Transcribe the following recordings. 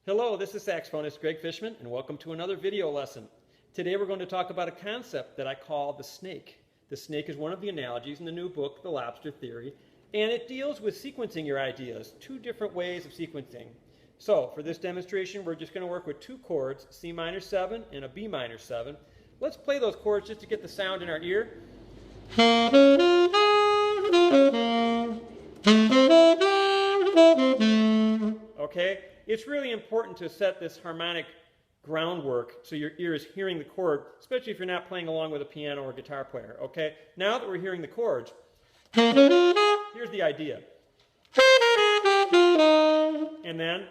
Hello, this is saxophonist Greg Fishman, and welcome to another video lesson. Today we're going to talk about a concept that I call the snake. The snake is one of the analogies in the new book, The Lobster Theory, and it deals with sequencing your ideas, two different ways of sequencing. So, for this demonstration, we're just going to work with two chords, C minor 7 and a B minor 7. Let's play those chords just to get the sound in our ear. Okay? It's really important to set this harmonic groundwork so your ear is hearing the chord, especially if you're not playing along with a piano or guitar player. Okay? Now that we're hearing the chords, here's the idea. And then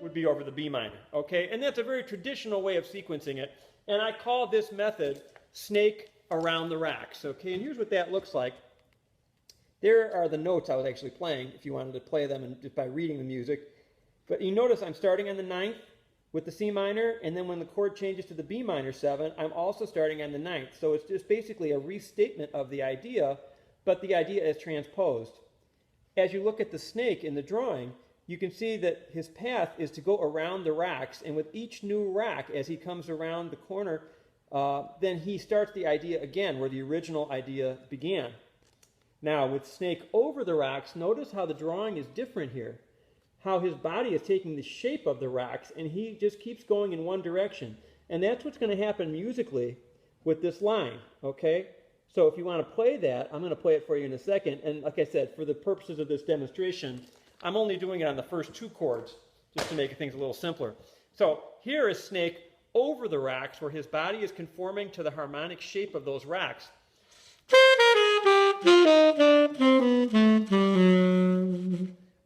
would be over the B minor. Okay? And that's a very traditional way of sequencing it. And I call this method snake around the racks. Okay? And here's what that looks like. There are the notes I was actually playing, if you wanted to play them and just by reading the music. But you notice I'm starting on the 9th with the C minor, and then when the chord changes to the B minor 7, I'm also starting on the 9th. So it's just basically a restatement of the idea, but the idea is transposed. As you look at the snake in the drawing, you can see that his path is to go around the racks, and with each new rack, as he comes around the corner, then he starts the idea again where the original idea began. Now, with snake over the racks, notice how the drawing is different here. How his body is taking the shape of the racks, and he just keeps going in one direction. And that's what's going to happen musically with this line, okay? So if you want to play that, I'm going to play it for you in a second. And like I said, for the purposes of this demonstration, I'm only doing it on the first two chords, just to make things a little simpler. So here is snake over the racks, where his body is conforming to the harmonic shape of those racks.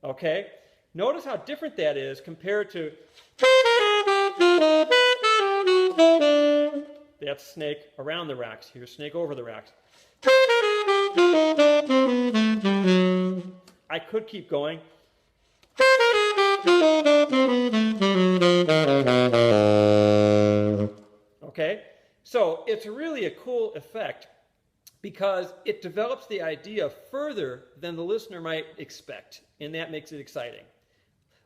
Okay, notice how different that is compared to that's snake around the racks. Here's snake over the racks. I could keep going. Okay, so it's really a cool effect, because it develops the idea further than the listener might expect, and that makes it exciting.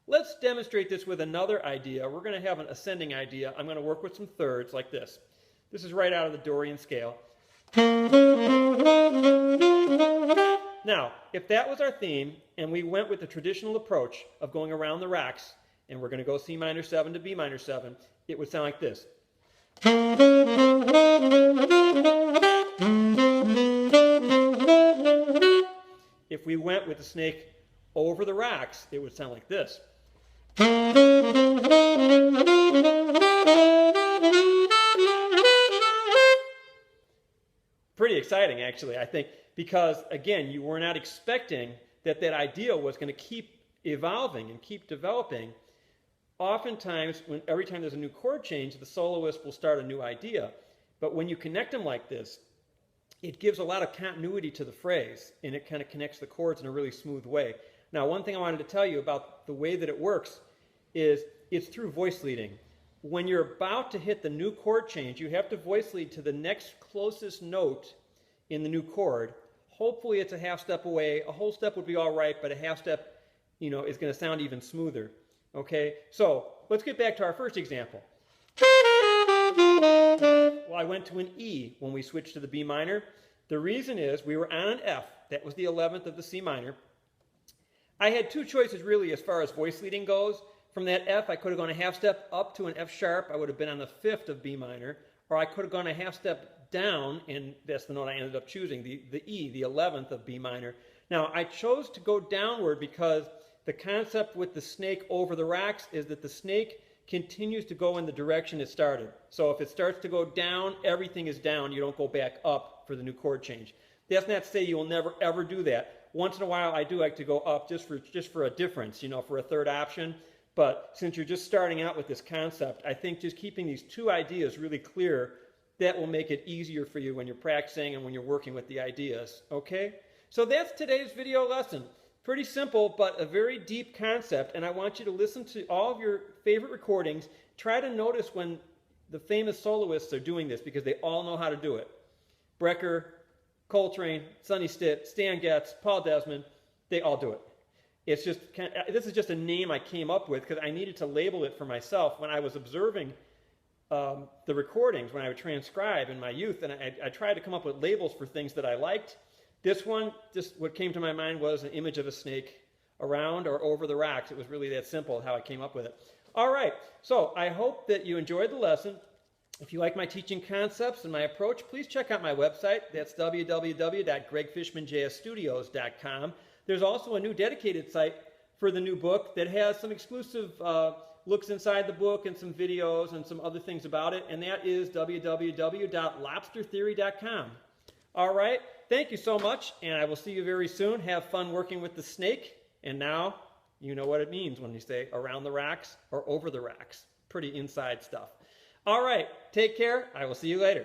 Let's demonstrate this with another idea. We're going to have an ascending idea. I'm going to work with some thirds like this. This is right out of the Dorian scale. Now, if that was our theme, and we went with the traditional approach of going around the racks, and we're going to go C minor 7 to B minor 7, it would sound like this. If we went with the snake over the racks, it would sound like this. Pretty exciting, actually, I think, because, again, you were not expecting that that idea was going to keep evolving and keep developing. Oftentimes, every time there's a new chord change, the soloist will start a new idea. But when you connect them like this, it gives a lot of continuity to the phrase, and it kind of connects the chords in a really smooth way. Now, one thing I wanted to tell you about the way that it works is it's through voice leading. When you're about to hit the new chord change, you have to voice lead to the next closest note in the new chord. Hopefully it's a half step away. A whole step would be all right, but a half step, is going to sound even smoother. Okay, so let's get back to our first example. Well, I went to an E when we switched to the B minor. The reason is we were on an F. That was the 11th of the C minor. I had two choices really as far as voice leading goes. From that F, I could have gone a half step up to an F sharp. I would have been on the 5th of B minor. Or I could have gone a half step down, and that's the note I ended up choosing, the E, the 11th of B minor. Now, I chose to go downward because the concept with the snake over the racks is that the snake continues to go in the direction it started. So if it starts to go down, everything is down. You don't go back up for the new chord change. That's not to say you will never ever do that. Once in a while, I do like to go up just for a difference, for a third option. But since you're just starting out with this concept, I think just keeping these two ideas really clear, that will make it easier for you when you're practicing and when you're working with the ideas. Okay? So that's today's video lesson. Pretty simple, but a very deep concept, and I want you to listen to all of your favorite recordings. Try to notice when the famous soloists are doing this, because they all know how to do it. Brecker, Coltrane, Sonny Stitt, Stan Getz, Paul Desmond, they all do it. It's just this is just a name I came up with because I needed to label it for myself when I was observing the recordings when I would transcribe in my youth, and I tried to come up with labels for things that I liked. This one, just what came to my mind was an image of a snake around or over the racks. It was really that simple how I came up with it. All right, so I hope that you enjoyed the lesson. If you like my teaching concepts and my approach, please check out my website. That's www.gregfishmanjsstudios.com. There's also a new dedicated site for the new book that has some exclusive looks inside the book and some videos and some other things about it, and that is www.lobstertheory.com. All right, thank you so much, and I will see you very soon. Have fun working with the snake, and now you know what it means when you say around the racks or over the racks. Pretty inside stuff. All right, take care. I will see you later.